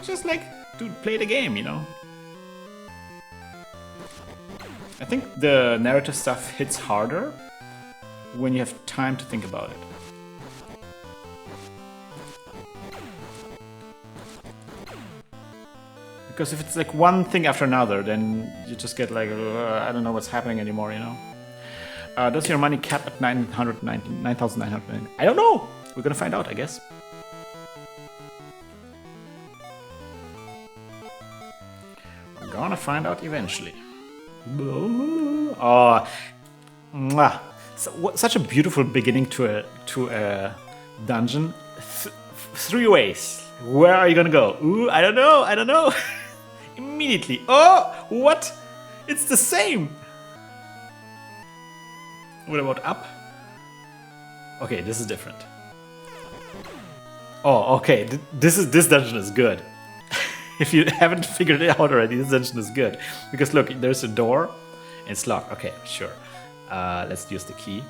Speaker 1: just like play the game, you know. I think the narrative stuff hits harder when you have time to think about it. Because if it's like one thing after another, then you just get like, I don't know what's happening anymore, you know? Does your money cap at 9,990? I don't know! We're gonna find out, I guess. We're gonna find out eventually. Oh, mwah. So, such a beautiful beginning to a dungeon. 3 ways. Where are you gonna go? Ooh, I don't know. Immediately. Oh, what? It's the same. What about up? Okay, this is different. Oh, okay. This dungeon is good. If you haven't figured it out already, this dungeon is good. Because look, there's a door and it's locked. Okay, sure. Let's use the key.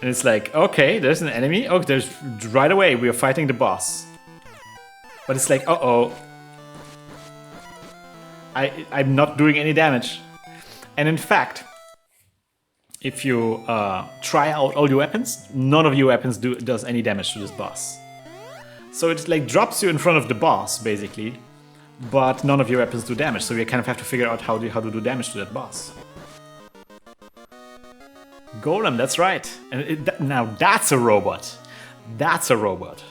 Speaker 1: And it's like, okay, there's an enemy. Oh, there's right away we are fighting the boss. But it's like, uh-oh. I'm not doing any damage. And in fact, if you try out all your weapons, none of your weapons does any damage to this boss. So it like drops you in front of the boss, basically, but none of your weapons do damage. So you kind of have to figure out how to do damage to that boss. Golem, that's right. And now that's a robot. That's a robot.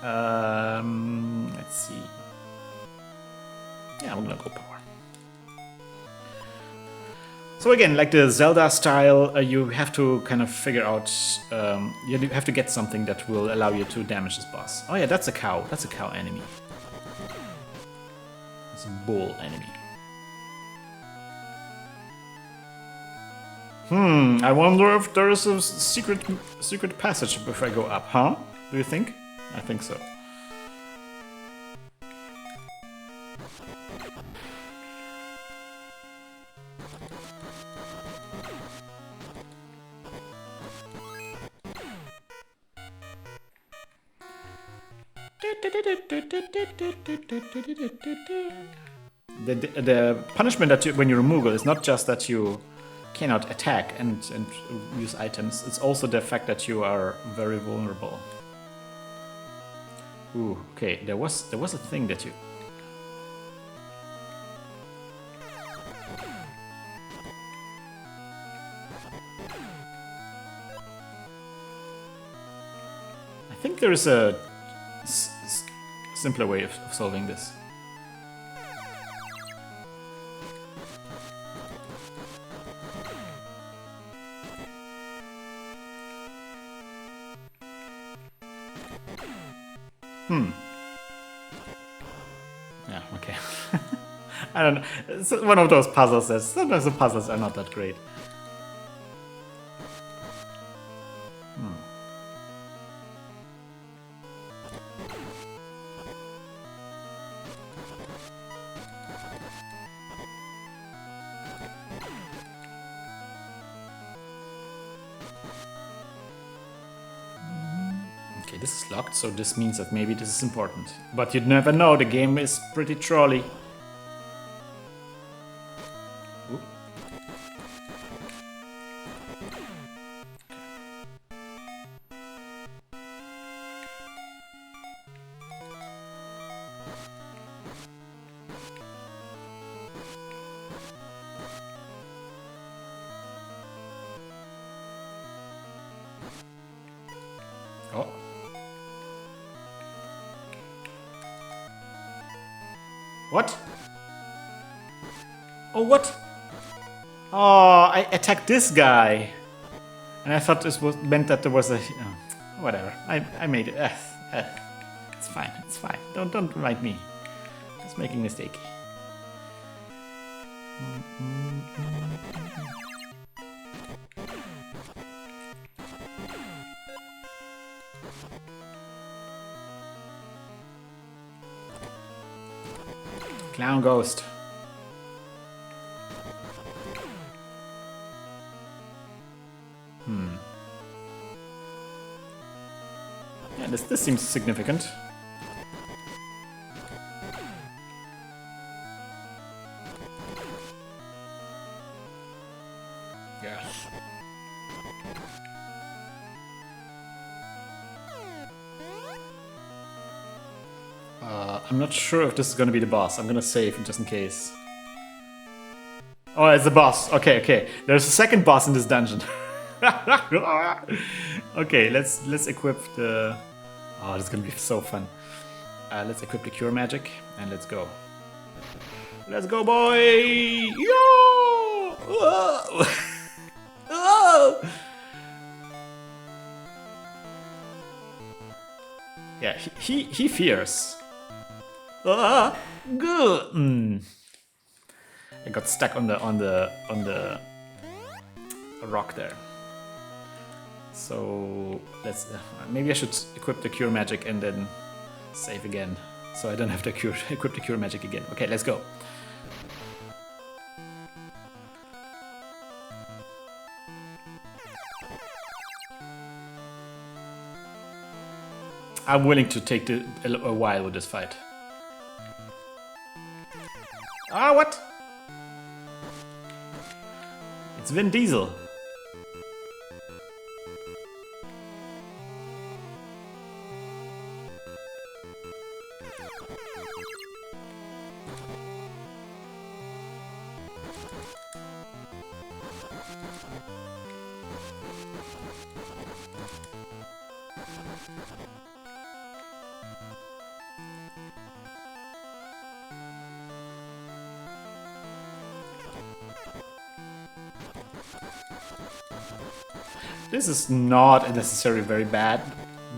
Speaker 1: Let's see. Yeah, I'm gonna go power. So again, like the Zelda style, you have to kind of figure out, you have to get something that will allow you to damage this boss. Oh yeah, that's a cow. That's a cow enemy. It's a bull enemy. I wonder if there is a secret passage if I go up, huh? Do you think? I think so. The punishment that when you remove it is not just that you cannot attack and use items, it's also the fact that you are very vulnerable. Ooh, okay, there was a thing that you... I think there is a simpler way of solving this. Yeah, okay. I don't know. It's one of those puzzles that sometimes the puzzles are not that great. Okay, this is locked, so this means that maybe this is important. But you'd never know, the game is pretty trolly. Oop. Oh. What? Oh, what? Oh, I attacked this guy. And I thought this was meant that there was a... whatever. I made it. It's fine. It's fine. Don't mind me. Just making a mistake. Clown ghost. Yeah, this seems significant. Yes. I'm not sure if this is gonna be the boss. I'm gonna save just in case. Oh, it's the boss. Okay. There's a second boss in this dungeon. Okay, let's equip the... Oh, this is gonna be so fun. Let's equip the cure magic and let's go. Let's go, boy! Yo! Yeah, he fears. Good. I got stuck on the rock there. So let's maybe I should equip the cure magic and then save again, so I don't have to equip the cure magic again. Okay, let's go. I'm willing to take a while with this fight. Ah, what? It's Vin Diesel. This is not a necessarily very bad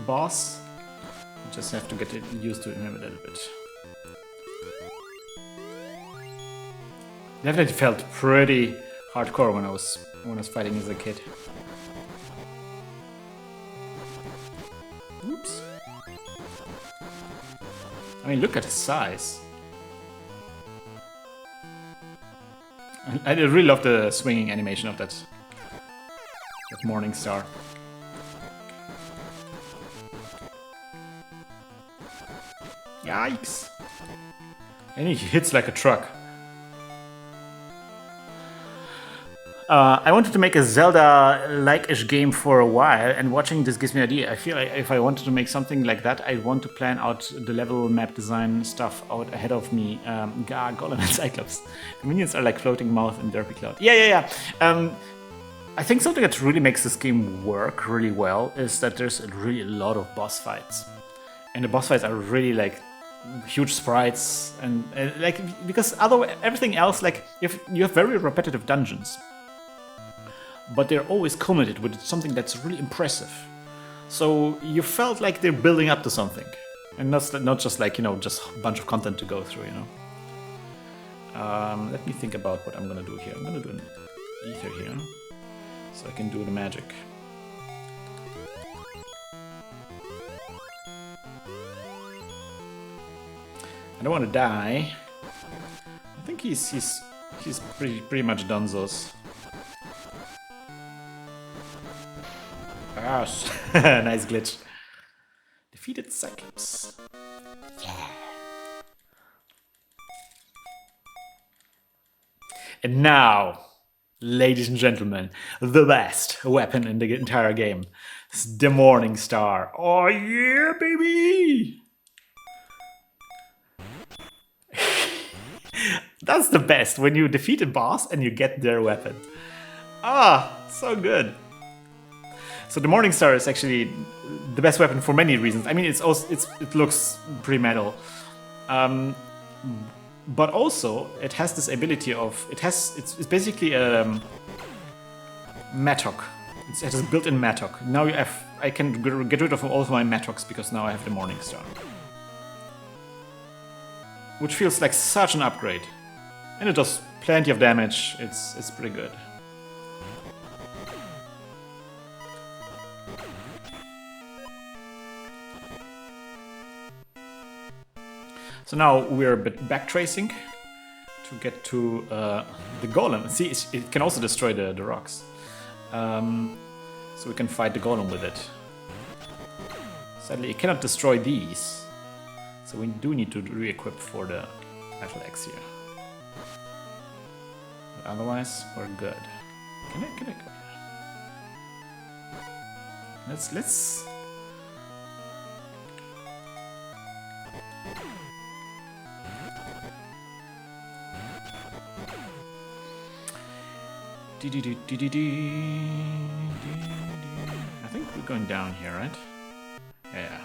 Speaker 1: boss. You just have to get used to him a little bit. Definitely felt pretty hardcore when I was fighting as a kid. Oops. I mean, look at his size. I really love the swinging animation of that morning star. Yikes! And he hits like a truck. I wanted to make a Zelda-like-ish game for a while, and watching this gives me an idea. I feel like if I wanted to make something like that, I want to plan out the level map design stuff out ahead of me. Golem and Cyclops. The minions are like floating mouth and derpy cloud. Yeah. I think something that really makes this game work really well is that there's really a lot of boss fights. And the boss fights are really like huge sprites and like, because everything else, like you have very repetitive dungeons, but they're always culminated with something that's really impressive. So you felt like they're building up to something, and not just like, just a bunch of content to go through, Let me think about what I'm gonna do here. I'm gonna do an ether here, so I can do the magic. I don't want to die. I think he's pretty much donezo's. Gosh, nice glitch. Defeated Cyclops. Yeah. And now, ladies and gentlemen, the best weapon in the entire game. It's the Morning Star. Oh yeah, baby! That's the best, when you defeat a boss and you get their weapon. Ah, so good. So the Morning Star is actually the best weapon for many reasons. I mean, it looks pretty metal, but also it has this ability of it's basically a Mattock. It has a built-in Mattock. Now I can get rid of all of my Mattocks because now I have the Morning Star, which feels like such an upgrade, and it does plenty of damage. It's pretty good. So now we're backtracing to get to the golem. See, it can also destroy the rocks. So we can fight the golem with it. Sadly, it cannot destroy these. So we do need to re-equip for the metal axe here. But otherwise, we're good. Can I go? Let's... I think we're going down here, right? Yeah.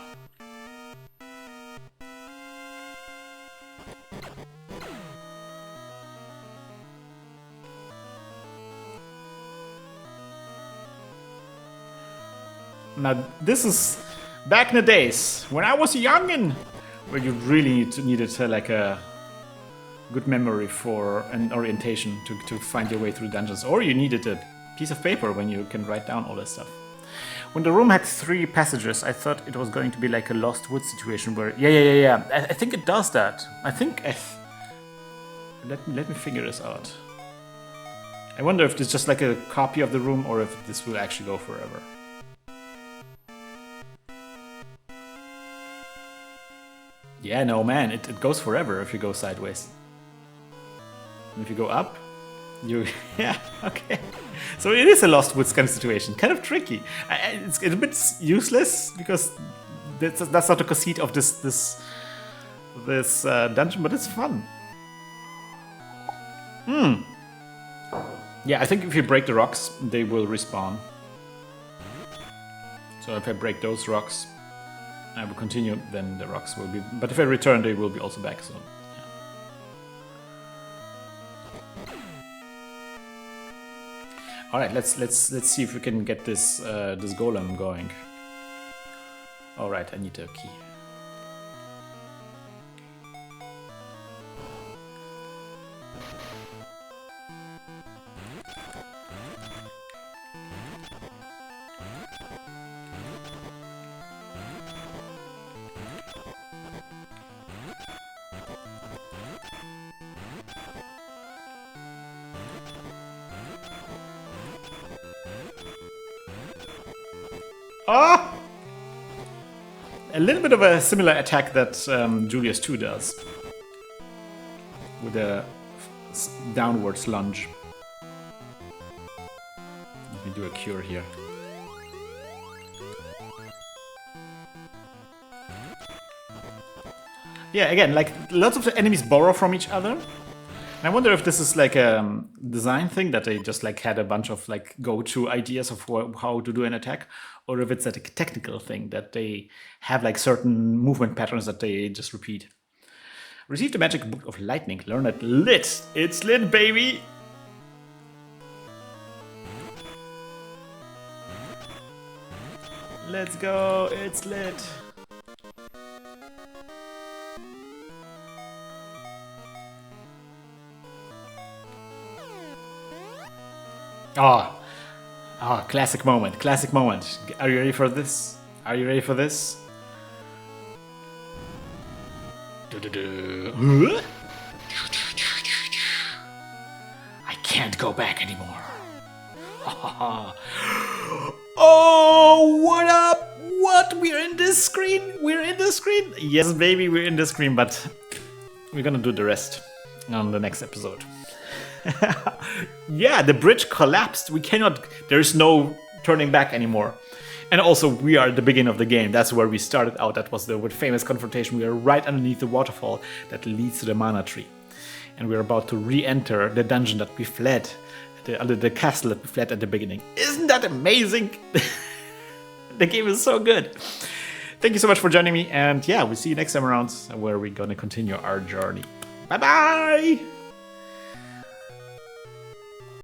Speaker 1: Now, this is back in the days when I was a youngin', where you really needed like a good memory for an orientation to find your way through dungeons, or you needed a piece of paper when you can write down all this stuff. When the room had 3 passages, I thought it was going to be like a Lost Woods situation where yeah. I think it does that. Let me figure this out. I wonder if it's just like a copy of the room or if this will actually go forever. Yeah, no man, it goes forever if you go sideways. And if you go up, yeah, okay. So it is a Lost Woods kind of situation, kind of tricky. It's a bit useless because that's not the conceit of this dungeon, but it's fun. Yeah, I think if you break the rocks, they will respawn. So if I break those rocks, I will continue, then the rocks will be... But if I return, they will be also back, so... All right, let's see if we can get this this golem going. All right, I need a key. Ah! A little bit of a similar attack that Julius 2 does. With a downwards lunge. Let me do a cure here. Yeah, again, like lots of the enemies borrow from each other. And I wonder if this is like a design thing that they just like had a bunch of like go-to ideas of how to do an attack, or if it's a technical thing that they have like certain movement patterns that they just repeat. Receive the magic book of lightning. Learn it lit. It's lit, baby. Let's go. It's lit. Oh, classic moment, classic moment. Are you ready for this? Are you ready for this? I can't go back anymore. Oh, what up? What god, we're in this screen! We're in the screen! Yes, baby, we're in the screen, but we're gonna do the rest on the next episode. Yeah, the bridge collapsed. We cannot... There's no turning back anymore. And also, we are at the beginning of the game. That's where we started out. That was the famous confrontation. We are right underneath the waterfall that leads to the mana tree. And we're about to re-enter the dungeon that we fled. The castle that we fled at the beginning. Isn't that amazing? The game is so good. Thank you so much for joining me. And yeah, we'll see you next time around where we're going to continue our journey. Bye-bye!